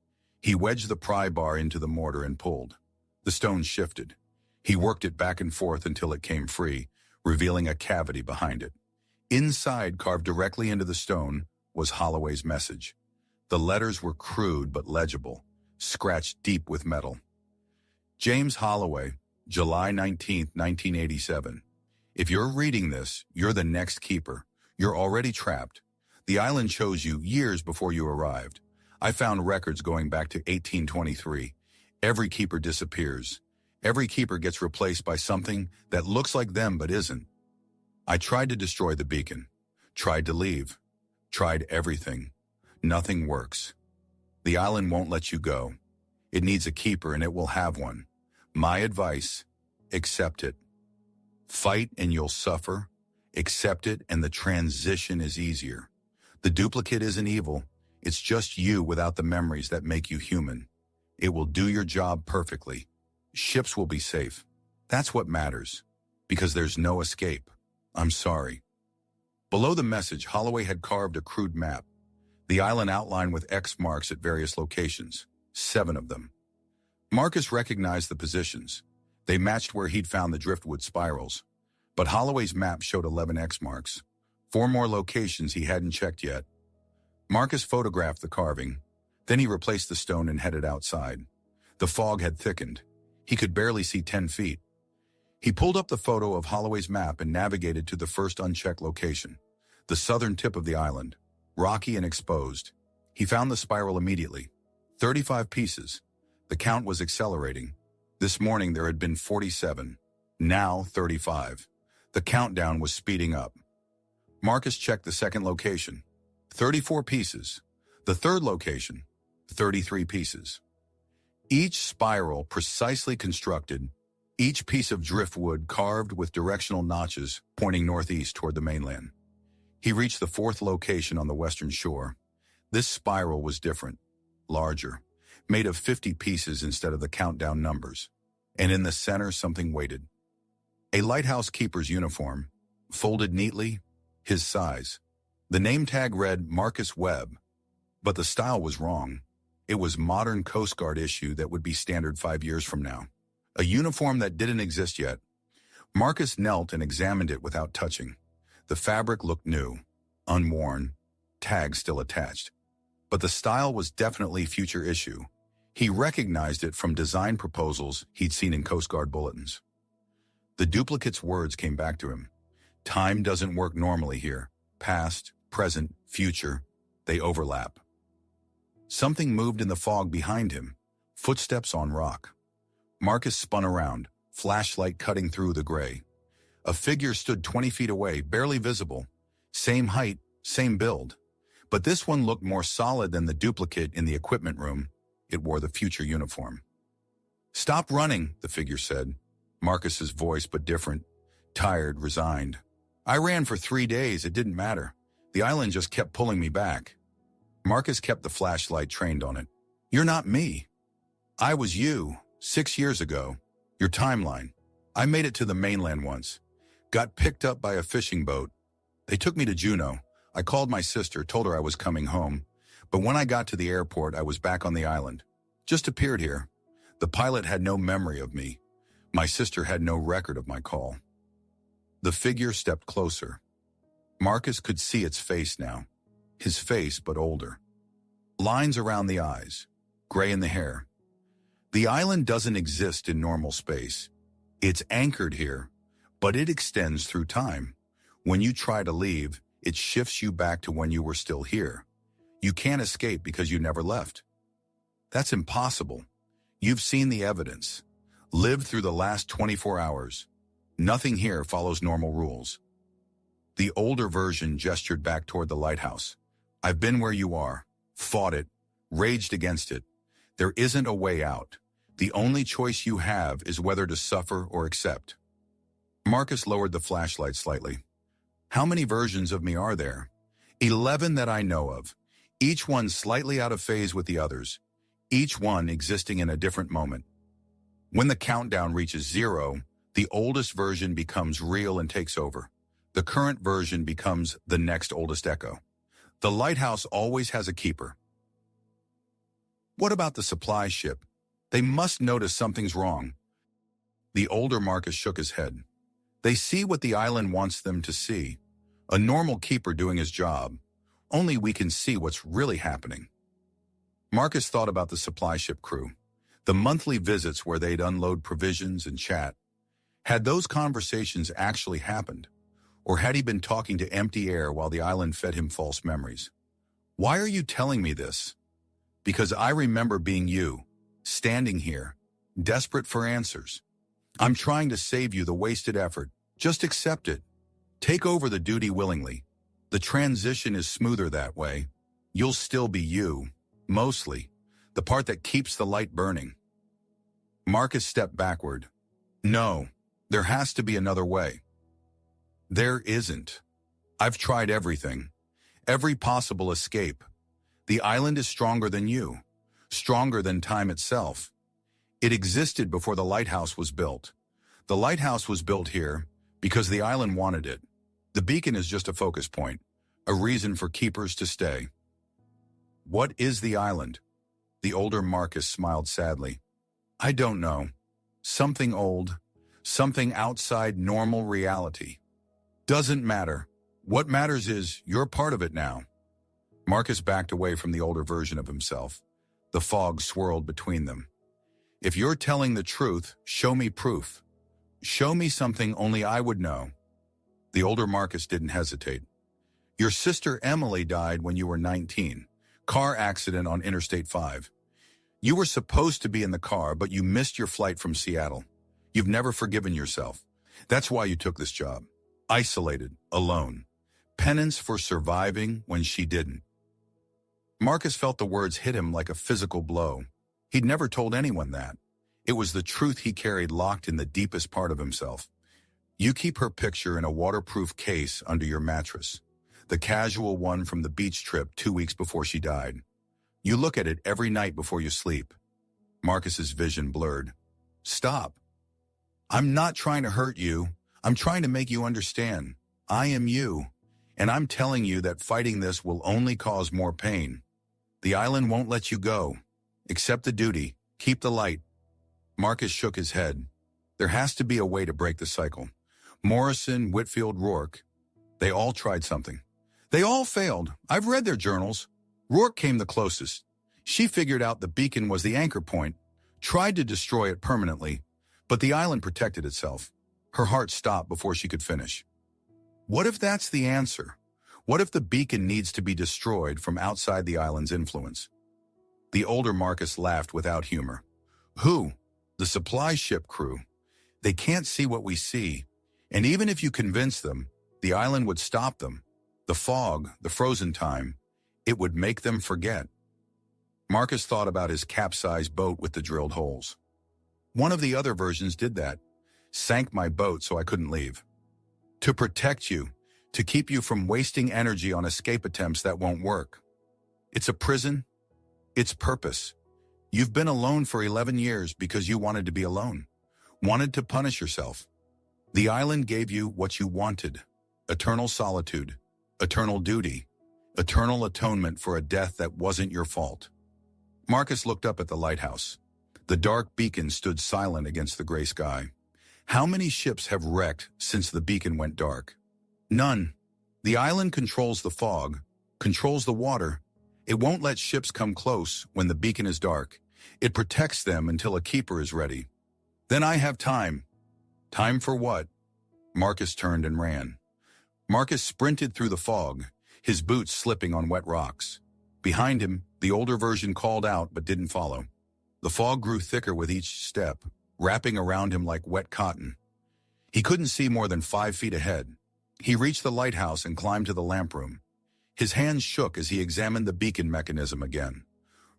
He wedged the pry bar into the mortar and pulled. The stone shifted. He worked it back and forth until it came free, revealing a cavity behind it. Inside, carved directly into the stone, was Holloway's message. The letters were crude but legible, scratched deep with metal. James Holloway, July 19, 1987. If you're reading this, you're the next keeper. You're already trapped. The island chose you years before you arrived. I found records going back to 1823. Every keeper disappears. Every keeper gets replaced by something that looks like them but isn't. I tried to destroy the beacon, tried to leave, tried everything. Nothing works. The island won't let you go. It needs a keeper and it will have one. My advice, accept it. Fight and you'll suffer. Accept it and the transition is easier. The duplicate isn't evil. It's just you without the memories that make you human. It will do your job perfectly. Ships will be safe. That's what matters. Because there's no escape. I'm sorry. Below the message, Holloway had carved a crude map. The island outlined with X marks at various locations. 7 of them. Marcus recognized the positions. They matched where he'd found the Driftwood spirals. But Holloway's map showed 11 X marks. 4 more locations he hadn't checked yet. Marcus photographed the carving. Then he replaced the stone and headed outside. The fog had thickened. He could barely see 10 feet. He pulled up the photo of Holloway's map and navigated to the first unchecked location, the southern tip of the island, rocky and exposed. He found the spiral immediately. 35 pieces. The count was accelerating. This morning there had been 47. Now 35. The countdown was speeding up. Marcus checked the second location. 34 pieces. The third location. 33 pieces. Each spiral precisely constructed, each piece of driftwood carved with directional notches pointing northeast toward the mainland. He reached the 4th location on the western shore. This spiral was different, larger, made of 50 pieces instead of the countdown numbers. And in the center, something waited. A lighthouse keeper's uniform, folded neatly, his size. The name tag read Marcus Webb, but the style was wrong. It was modern Coast Guard issue that would be standard 5 years from now. A uniform that didn't exist yet. Marcus knelt and examined it without touching. The fabric looked new, unworn, tags still attached. But the style was definitely future issue. He recognized it from design proposals he'd seen in Coast Guard bulletins. The duplicate's words came back to him. Time doesn't work normally here. Past, present, future, they overlap. Something moved in the fog behind him, footsteps on rock. Marcus spun around, flashlight cutting through the gray. A figure stood 20 feet away, barely visible. Same height, same build. But this one looked more solid than the duplicate in the equipment room. It wore the future uniform. Stop running, the figure said. Marcus's voice, but different. Tired, resigned. I ran for 3 days, it didn't matter. The island just kept pulling me back. Marcus kept the flashlight trained on it. You're not me. I was you, 6 years ago. Your timeline. I made it to the mainland once. Got picked up by a fishing boat. They took me to Juneau. I called my sister, told her I was coming home. But when I got to the airport, I was back on the island. Just appeared here. The pilot had no memory of me. My sister had no record of my call. The figure stepped closer. Marcus could see its face now. His face, but older. Lines around the eyes. Gray in the hair. The island doesn't exist in normal space. It's anchored here, but it extends through time. When you try to leave, it shifts you back to when you were still here. You can't escape because you never left. That's impossible. You've seen the evidence. Lived through the last 24 hours. Nothing here follows normal rules. The older version gestured back toward the lighthouse. I've been where you are, fought it, raged against it. There isn't a way out. The only choice you have is whether to suffer or accept. Marcus lowered the flashlight slightly. How many versions of me are there? 11 that I know of, each one slightly out of phase with the others, each one existing in a different moment. When the countdown reaches 0, the oldest version becomes real and takes over. The current version becomes the next oldest echo. The lighthouse always has a keeper. What about the supply ship? They must notice something's wrong. The older Marcus shook his head. They see what the island wants them to see. A normal keeper doing his job. Only we can see what's really happening. Marcus thought about the supply ship crew. The monthly visits where they'd unload provisions and chat. Had those conversations actually happened? Or had he been talking to empty air while the island fed him false memories? Why are you telling me this? Because I remember being you, standing here, desperate for answers. I'm trying to save you the wasted effort. Just accept it. Take over the duty willingly. The transition is smoother that way. You'll still be you, mostly, the part that keeps the light burning. Marcus stepped backward. No, there has to be another way. There isn't. I've tried everything. Every possible escape. The island is stronger than you, stronger than time itself. It existed before the lighthouse was built. The lighthouse was built here because the island wanted it. The beacon is just a focus point, a reason for keepers to stay. What is the island? The older Marcus smiled sadly. I don't know. Something old, something outside normal reality. Doesn't matter. What matters is you're part of it now. Marcus backed away from the older version of himself. The fog swirled between them. If you're telling the truth, show me proof. Show me something only I would know. The older Marcus didn't hesitate. Your sister Emily died when you were 19. Car accident on Interstate 5. You were supposed to be in the car, but you missed your flight from Seattle. You've never forgiven yourself. That's why you took this job. Isolated, alone. Penance for surviving when she didn't. Marcus felt the words hit him like a physical blow. He'd never told anyone that. It was the truth he carried locked in the deepest part of himself. You keep her picture in a waterproof case under your mattress. The casual one from the beach trip 2 weeks before she died. You look at it every night before you sleep. Marcus's vision blurred. Stop. I'm not trying to hurt you. I'm trying to make you understand. I am you. And I'm telling you that fighting this will only cause more pain. The island won't let you go. Accept the duty. Keep the light. Marcus shook his head. There has to be a way to break the cycle. Morrison, Whitfield, Rourke. They all tried something. They all failed. I've read their journals. Rourke came the closest. She figured out the beacon was the anchor point, tried to destroy it permanently, but the island protected itself. Her heart stopped before she could finish. What if that's the answer? What if the beacon needs to be destroyed from outside the island's influence? The older Marcus laughed without humor. Who? The supply ship crew. They can't see what we see, and even if you convince them, the island would stop them. The fog, the frozen time, it would make them forget. Marcus thought about his capsized boat with the drilled holes. One of the other versions did that. Sank my boat so I couldn't leave. To protect you, to keep you from wasting energy on escape attempts that won't work. It's a prison. It's purpose. You've been alone for 11 years because you wanted to be alone. Wanted to punish yourself. The island gave you what you wanted. Eternal solitude. Eternal duty. Eternal atonement for a death that wasn't your fault. Marcus looked up at the lighthouse. The dark beacon stood silent against the gray sky. How many ships have wrecked since the beacon went dark? None. The island controls the fog, controls the water. It won't let ships come close when the beacon is dark. It protects them until a keeper is ready. Then I have time. Time for what? Marcus turned and ran. Marcus sprinted through the fog, his boots slipping on wet rocks. Behind him, the older version called out but didn't follow. The fog grew thicker with each step, wrapping around him like wet cotton. He couldn't see more than 5 feet ahead. He reached the lighthouse and climbed to the lamp room. His hands shook as he examined the beacon mechanism again.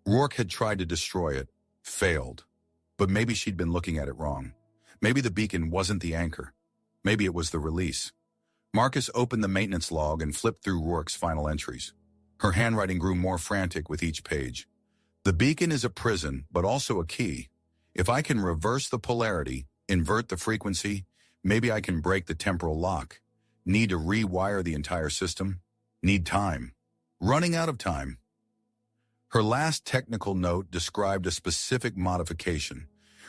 Rourke had tried to destroy it, failed. But maybe she'd been looking at it wrong. Maybe the beacon wasn't the anchor. Maybe it was the release. Marcus opened the maintenance log and flipped through Rourke's final entries. Her handwriting grew more frantic with each page. The beacon is a prison, but also a key. If I can reverse the polarity, invert the frequency, maybe I can break the temporal lock. Need to rewire the entire system? Need time. Running out of time. Her last technical note described a specific modification,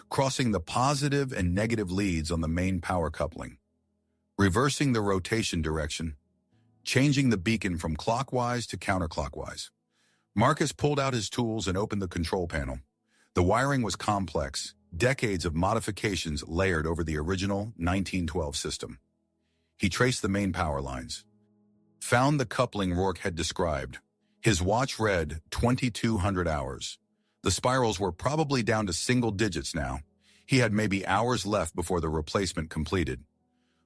crossing the positive and negative leads on the main power coupling, reversing the rotation direction, changing the beacon from clockwise to counterclockwise. Marcus pulled out his tools and opened the control panel. The wiring was complex, decades of modifications layered over the original 1912 system. He traced the main power lines, found the coupling Rourke had described. His watch read 2,200 hours. The spirals were probably down to single digits now. He had maybe hours left before the replacement completed.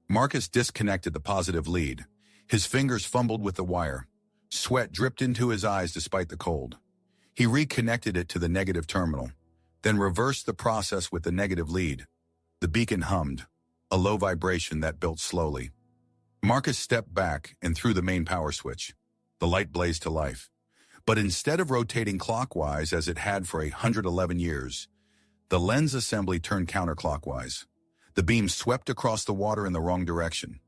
Marcus disconnected the positive lead. His fingers fumbled with the wire. Sweat dripped into his eyes despite the cold. He reconnected it to the negative terminal, then reversed the process with the negative lead. The beacon hummed, a low vibration that built slowly. Marcus stepped back and threw the main power switch. The light blazed to life. But instead of rotating clockwise as it had for 111 years, the lens assembly turned counterclockwise. The beam swept across the water in the wrong direction.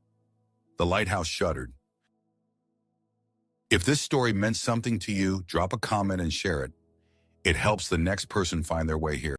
The lighthouse shuddered. If this story meant something to you, drop a comment and share it. It helps the next person find their way here.